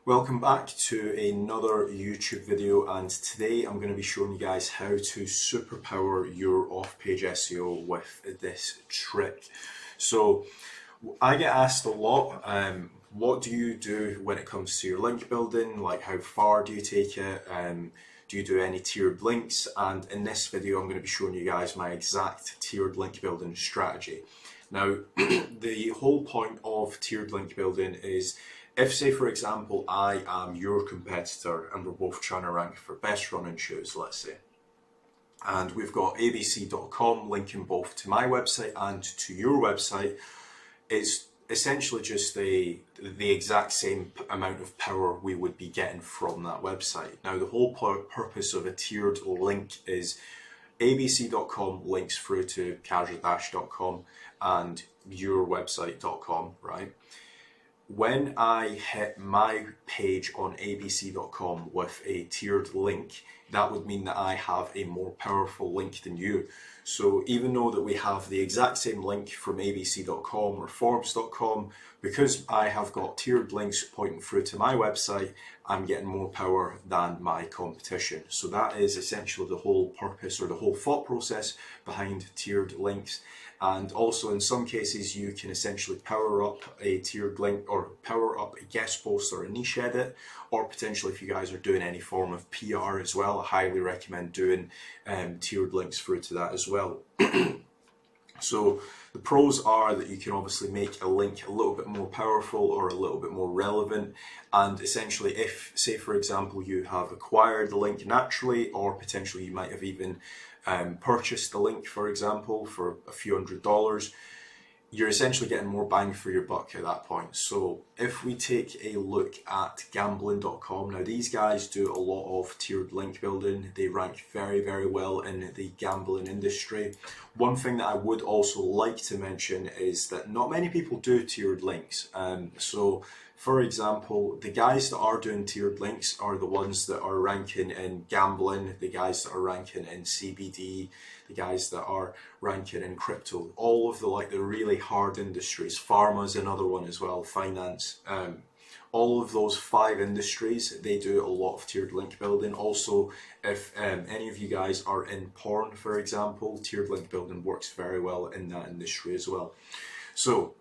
Welcome back to another YouTube video, and today I'm going to be showing you guys how to superpower your off-page SEO with this trick. So I get asked a lot, what do you do when it comes to your link building? Like, how far do you take it? Do you do any tiered links? And in this video I'm going to be showing you guys my exact tiered link building strategy. Now the whole point of tiered link building is, if, say for example, I am your competitor and we're both trying to rank for best running shoes, let's say, and we've got abc.com linking both to my website and to your website, it's essentially just the exact same amount of power we would be getting from that website. Now the whole purpose of a tiered link is abc.com links through to casualdash.com and your website.com, right? When I hit my page on abc.com with a tiered link, that would mean that I have a more powerful link than you. So even though that we have the exact same link from abc.com or forbes.com, because I have got tiered links pointing through to my website, I'm getting more power than my competition. So that is essentially the whole purpose or the whole thought process behind tiered links. And also in some cases you can essentially power up a tiered link or power up a guest post or a niche edit, or potentially if you guys are doing any form of PR as well, I highly recommend doing tiered links through to that as well. So the pros are that you can obviously make a link a little bit more powerful or a little bit more relevant, and essentially if, say for example, you have acquired the link naturally, or potentially you might have even purchased the link, for example, for a few $100s, you're essentially getting more bang for your buck at that point. So if we take a look at gambling.com, now these guys do a lot of tiered link building. They rank very, very well in the gambling industry. One thing that I would also like to mention is that not many people do tiered links. So for example, the guys that are doing tiered links are the ones that are ranking in gambling, the guys that are ranking in CBD, the guys that are ranking in crypto, all of the really hard industries. Pharma is another one as well, finance. All of those 5 industries, they do a lot of tiered link building. Also, if any of you guys are in porn, for example, tiered link building works very well in that industry as well. So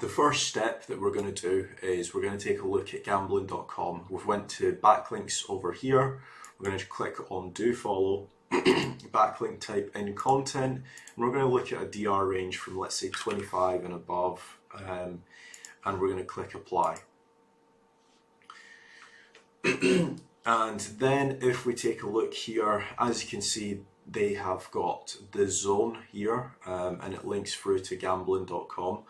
the first step that we're going to do is we're going to take a look at gambling.com. We've went to backlinks over here. We're going to click on do follow, backlink type in content, and we're going to look at a DR range from, let's say, 25 and above, and we're going to click apply. And then if we take a look here, as you can see, they have got the zone here, and it links through to gambling.com.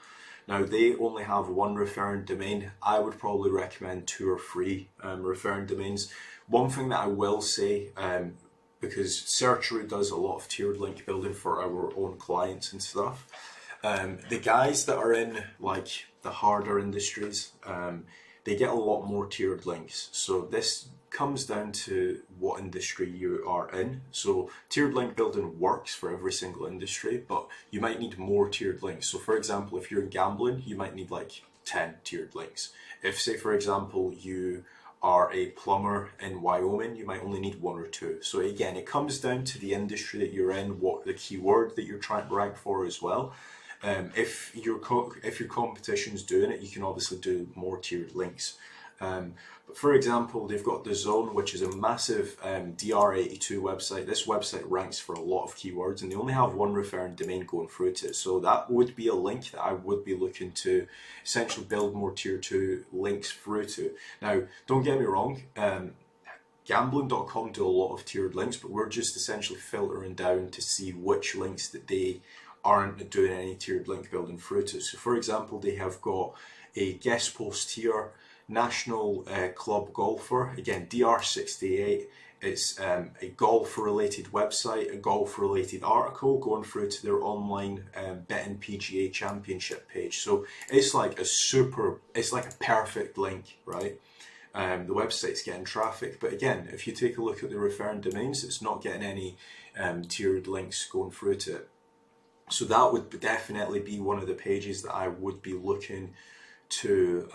Now they only have 1 referring domain. I would probably recommend 2 or 3 referring domains. One thing that I will say, because Searchery does a lot of tiered link building for our own clients and stuff, the guys that are in like the harder industries, they get a lot more tiered links. So this comes down to what industry you are in. So tiered link building works for every single industry, but you might need more tiered links. So for example, if you're in gambling, you might need like 10 tiered links. If, say for example, you are a plumber in Wyoming, you might only need 1 or 2. So again, it comes down to the industry that you're in, what the keyword that you're trying to rank for as well. If your competition's doing it, you can obviously do more tiered links. But for example, they've got the Zone, which is a massive DR82 website. This website ranks for a lot of keywords, and they only have 1 referring domain going through to it. So that would be a link that I would be looking to essentially build more tier 2 links through to. Now, don't get me wrong, gambling.com do a lot of tiered links, but we're just essentially filtering down to see which links that they aren't doing any tiered link building through to. So for example, they have got a guest post here, National Club Golfer, again DR68, it's a golf related website, a golf related article going through to their online betting PGA championship page. So it's like a perfect link, right? The website's getting traffic, but again, if you take a look at the referring domains, it's not getting any tiered links going through to it. So that would definitely be one of the pages that I would be looking to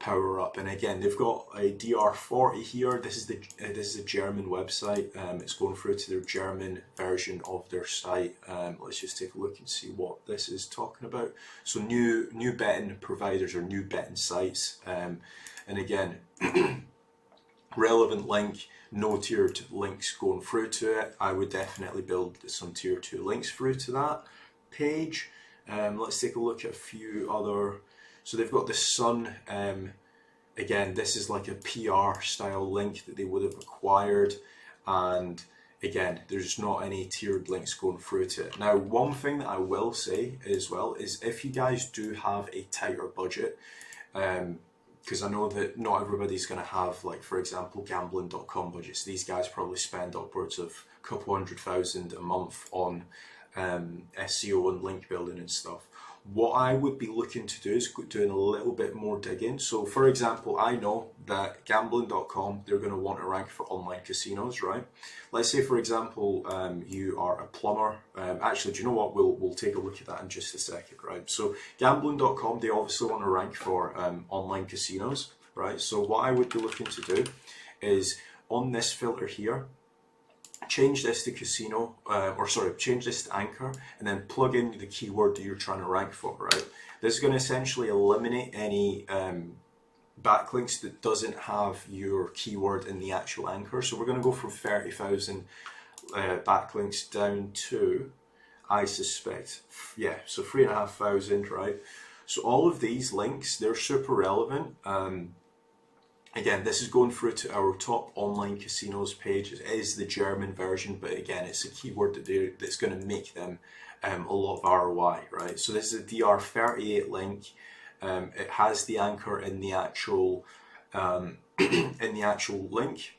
power up. And again, they've got a DR40 here. This is a German website. It's going through to their German version of their site. Let's just take a look and see what this is talking about. So new betting providers or new betting sites. And again, relevant link, no tiered links going through to it. I would definitely build some tier 2 links through to that page. Let's take a look at a few other. So they've got the Sun. Again, this is like a PR style link that they would have acquired, and again, there's not any tiered links going through to it. Now, one thing that I will say as well is if you guys do have a tighter budget, because I know that not everybody's going to have, like, for example, gambling.com budgets. These guys probably spend upwards of a couple $100,000 a month on SEO and link building and stuff. What I would be looking to do is doing a little bit more digging. So for example, I know that gambling.com, they're going to want to rank for online casinos, right? Let's say, for example, you are a plumber. Actually, do you know what? We'll take a look at that in just a second, right? So gambling.com, they obviously want to rank for online casinos, right? So what I would be looking to do is on this filter here, change this to casino, change this to anchor, and then plug in the keyword that you're trying to rank for, right? This is going to essentially eliminate any backlinks that doesn't have your keyword in the actual anchor. So we're going to go from 30,000 backlinks down to, I suspect, yeah, so 3,500, right? So all of these links, they're super relevant. Again, this is going through to our top online casinos page. It is the German version, but again, it's a keyword that's going to make them a lot of ROI, right? So this is a DR38 link. It has the anchor in the actual link,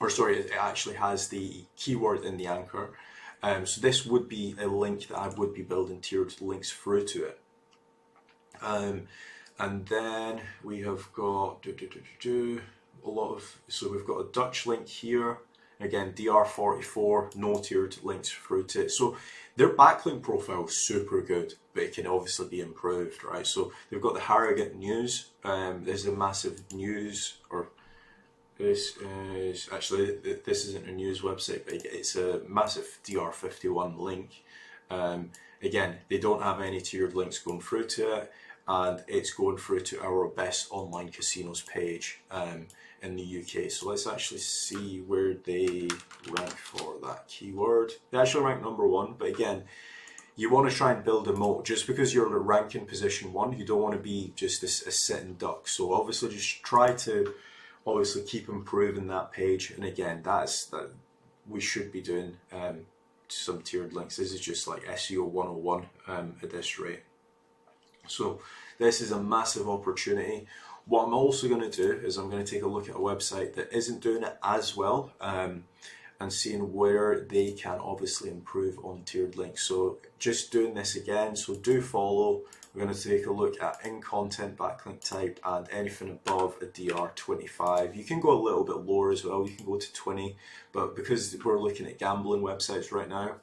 or sorry, it actually has the keyword in the anchor. So this would be a link that I would be building tiered links through to it. And then we have got a lot of, so we've got a Dutch link here. Again, DR44, no tiered links through to it. So their backlink profile is super good, but it can obviously be improved, right? So they've got the Harrogate News. There's a massive news, or this is actually, this isn't a news website, but it's a massive DR51 link. Again, they don't have any tiered links going through to it, and it's going through to our best online casinos page in the UK. So let's actually see where they rank for that keyword. They actually rank #1, but again, you want to try and build a moat. Just because you're ranking position 1, you don't want to be just a sitting duck. So obviously just try to obviously keep improving that page. And again, that we should be doing some tiered links. This is just like SEO 101 at this rate. So this is a massive opportunity. What I'm also going to do is I'm going to take a look at a website that isn't doing it as well, and seeing where they can obviously improve on tiered links. So just doing this again, so do follow. We're going to take a look at in content backlink type and anything above a DR25. You can go a little bit lower as well, you can go to 20, but because we're looking at gambling websites right now,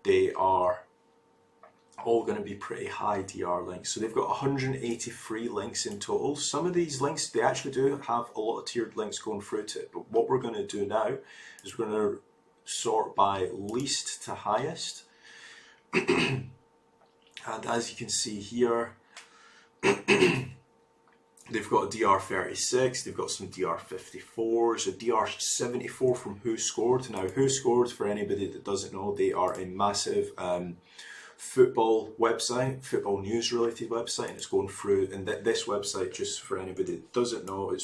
they are all going to be pretty high DR links. So they've got 183 links in total. Some of these links, they actually do have a lot of tiered links going through to it, but what we're going to do now is we're going to sort by least to highest. And as you can see here, they've got a DR36, they've got some DR54s, a DR74 from Who Scored. Now, Who Scored, for anybody that doesn't know, they are a massive football website, football news related website, and it's going through, and this website, just for anybody that doesn't know, is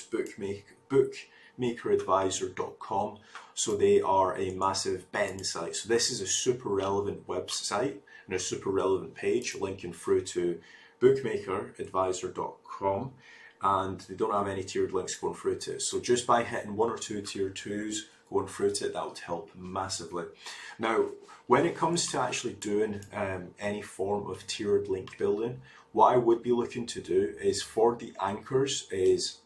bookmakeradvisor.com. So they are a massive betting site. So this is a super relevant website and a super relevant page linking through to bookmakeradvisor.com, and they don't have any tiered links going through to it. So just by hitting 1 or 2 tier 2s going through to it, that would help massively. Now, when it comes to actually doing any form of tiered link building, what I would be looking to do is, for the anchors, is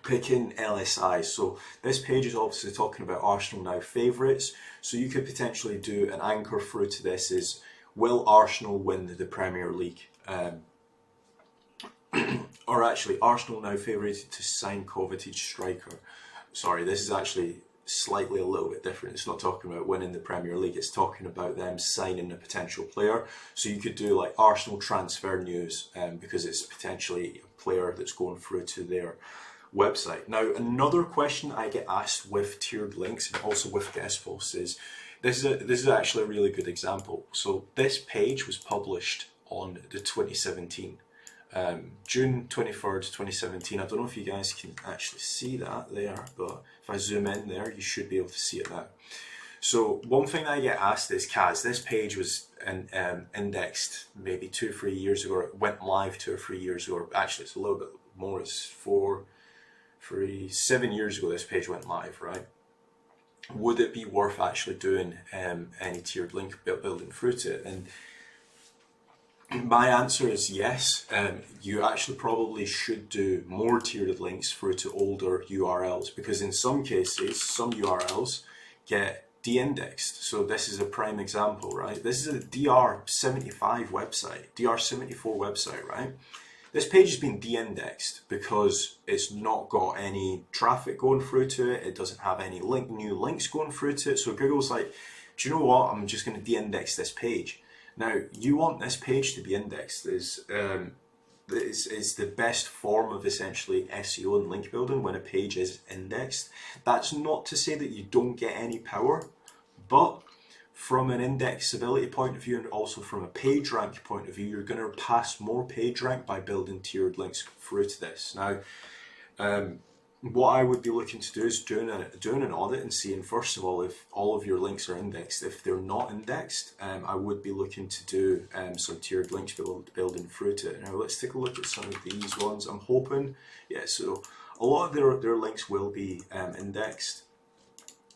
picking LSI. So this page is obviously talking about Arsenal Now favourites. So you could potentially do an anchor through to this is, will Arsenal win the Premier League? or actually, Arsenal now favoured to sign coveted striker. Sorry, this is actually slightly a little bit different. It's not talking about winning the Premier League, it's talking about them signing a potential player. So you could do like Arsenal transfer news, because it's potentially a player that's going through to their website. Now, another question I get asked with tiered links and also with guest posts is, this is actually a really good example. So this page was published on the 2017. June 23rd, 2017. I don't know if you guys can actually see that there, but if I zoom in there, you should be able to see it now. So one thing I get asked is, Kaz, this page was indexed maybe 2 or 3 years ago, or it went live 2 or 3 years ago, or actually it's a little bit more, it's 7 years ago this page went live, right? Would it be worth actually doing any tiered link building through to it? And my answer is yes. You actually probably should do more tiered links through to older URLs, because in some cases, some URLs get de-indexed. So this is a prime example, right? This is a DR75 website, DR74 website, right? This page has been de-indexed because it's not got any traffic going through to it. It doesn't have any new links going through to it. So Google's like, do you know what? I'm just going to de-index this page. Now, you want this page to be indexed is the best form of essentially SEO and link building when a page is indexed. That's not to say that you don't get any power, but from an indexability point of view and also from a page rank point of view, you're going to pass more page rank by building tiered links through to this. Now, what I would be looking to do is doing an audit and seeing, first of all, if all of your links are indexed. If they're not indexed, I would be looking to do some tiered links building through to it. Now let's take a look at some of these ones. I'm hoping, yeah, so a lot of their links will be indexed.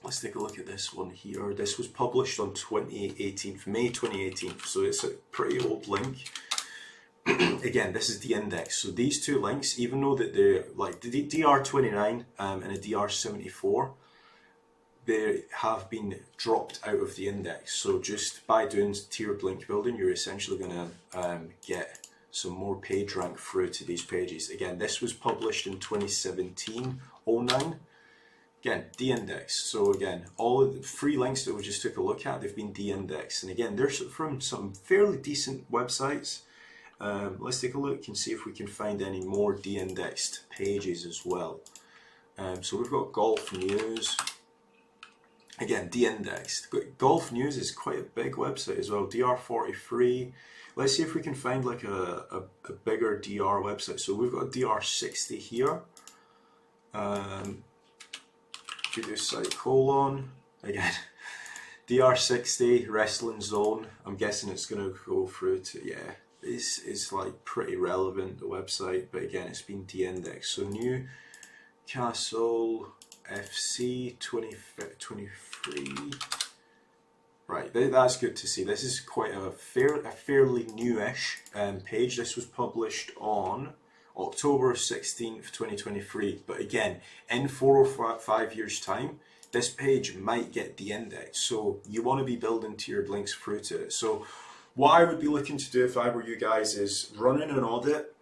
Let's take a look at this one here. This was published on May 2018, so it's a pretty old link. Again, this is the index. So these two links, even though that they're like the DR29 and a DR74, they have been dropped out of the index. So just by doing tiered link building, you're essentially going to get some more page rank through to these pages. Again, this was published in 2017-09. Again, de-indexed. So again, all of the free links that we just took a look at, they've been de-indexed. And again, they're from some fairly decent websites. Let's take a look and see if we can find any more de-indexed pages as well. So we've got Golf News. Again, de-indexed. Golf News is quite a big website as well. DR43. Let's see if we can find like a bigger DR website. So we've got DR60 here. Video site colon. Again, DR60, Wrestling Zone. I'm guessing it's going to go through to, yeah. Is like pretty relevant, the website, but again, it's been de-indexed. So Newcastle FC 2023. Right, that's good to see. This is quite a fairly newish page. This was published on October 16th, 2023. But again, in 4 or 5 years' time, this page might get de-indexed. So you want to be building tiered links through to it. So what I would be looking to do if I were you guys is running an audit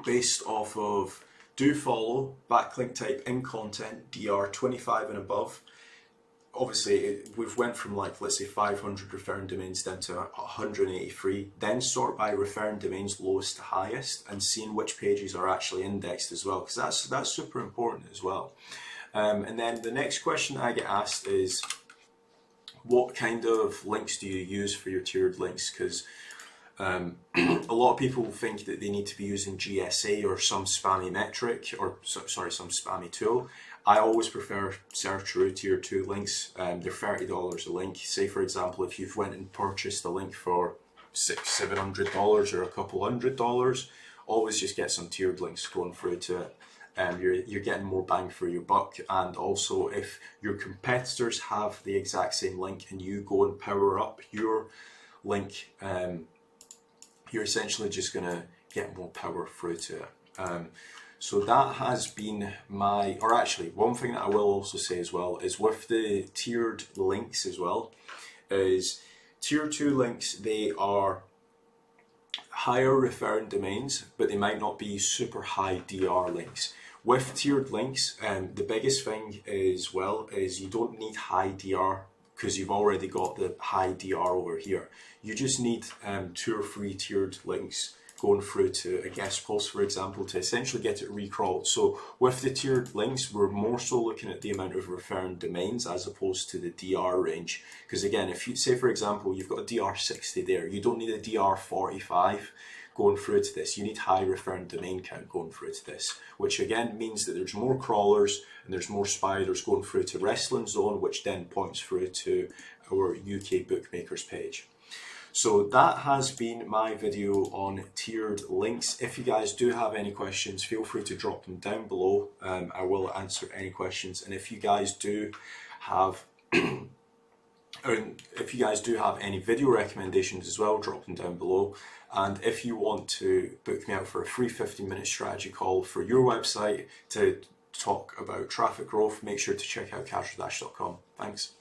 based off of do follow, backlink type in content, DR25 and above. Obviously, we've went from like, let's say 500 referring domains down to 183. Then sort by referring domains lowest to highest and seeing which pages are actually indexed as well, because that's super important as well. And then the next question I get asked is, what kind of links do you use for your tiered links? Because a lot of people think that they need to be using GSA or some spammy metric, or sorry, some spammy tool. I always prefer search through tier 2 links. They're $30 a link. Say for example, if you've went and purchased a link for $600-700 or a couple $100, always just get some tiered links going through to it. You're getting more bang for your buck. And also, if your competitors have the exact same link and you go and power up your link, you're essentially just going to get more power through to it. So that has been my, or actually one thing that I will also say as well is with the tiered links as well, is tier 2 links, they are higher referring domains, but they might not be super high DR links. With tiered links, the biggest thing is you don't need high DR because you've already got the high DR over here. You just need 2 or 3 tiered links going through to a guest post, for example, to essentially get it recrawled. So with the tiered links, we're more so looking at the amount of referring domains as opposed to the DR range. Because again, if you say, for example, you've got a DR 60 there, you don't need a DR 45 going through to this. You need high referring domain count going through to this, which again means that there's more crawlers and there's more spiders going through to Wrestling Zone, which then points through to our UK bookmakers page. So that has been my video on tiered links. If you guys do have any questions, feel free to drop them down below. I will answer any questions. And if you guys do have any video recommendations as well, drop them down below. And if you want to book me out for a free 15-minute strategy call for your website to talk about traffic growth, make sure to check out casualdash.com. Thanks.